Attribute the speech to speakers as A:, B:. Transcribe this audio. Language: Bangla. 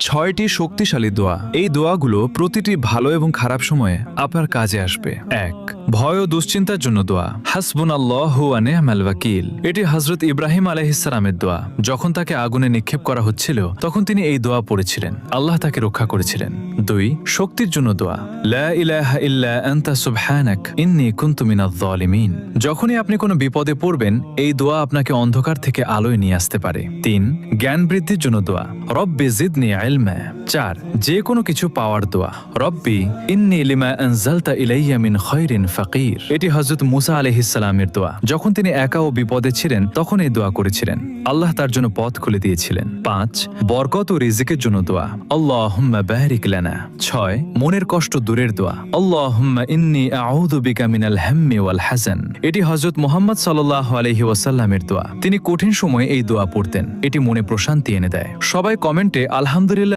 A: ছয়টি শক্তিশালী দোয়া। এই দোয়াগুলো প্রতিটি ভালো এবং খারাপ সময়ে আপনার কাজে আসবে। ১. ভয় ও দুশ্চিন্তার জন্য দোয়া। হাসবুনাল্লাহু ওয়া নি'মাল ওয়াকিল। এটি হযরত ইব্রাহিম আলাইহিস সালামের দোয়া। যখন তাকে আগুনে নিক্ষেপ করা হচ্ছিল তখন তিনি এই দোয়া পড়েছিলেন, আল্লাহ তাকে রক্ষা করেছিলেন। ২. শক্তির জন্য দোয়া। লা ইলাহা ইল্লা আনতা সুবহানাক ইন্নী কুনতু মিনাজ জালিমিন। যখনই আপনি কোনো বিপদে পড়বেন এই দোয়া আপনাকে অন্ধকার থেকে আলোয় নিয়ে আসতে পারে। ৩. জ্ঞান বৃদ্ধির জন্য দোয়া। রব্বি জিদনি ইলমা। ৪. যে কোনো কিছু পাওয়ার দোয়া। রব্বি ইন্নী লিমা আনজালতা ইলাইয়া মিন খায়রিন ফাকির। এটি হযরত মুসা আলাইহিস সালামের দোয়া। যখন তিনি একা ও বিপদে ছিলেন তখন এই দোয়া করেছিলেন, আল্লাহ তার জন্য পথ খুলে দিয়েছিলেন। ৫. বরকত ও রিজিকের জন্য দোয়া। আল্লাহুম্মা বারিক লানা। ৬. মনের কষ্ট দূরের দোয়া। আল্লাহুম্মা ইন্নী আউযু বিকা মিনাল হাম্মি ওয়াল হাযান। এটি হযরত মুহাম্মদ সাল্লাল্লাহু আলাইহি ওয়াসাল্লামের দোয়া। তিনি কঠিন সময়ে এই দোয়া পড়তেন, এটি মনে প্রশান্তি এনে দেয়। সবাই কমেন্টে আলহামদুলিল্লাহ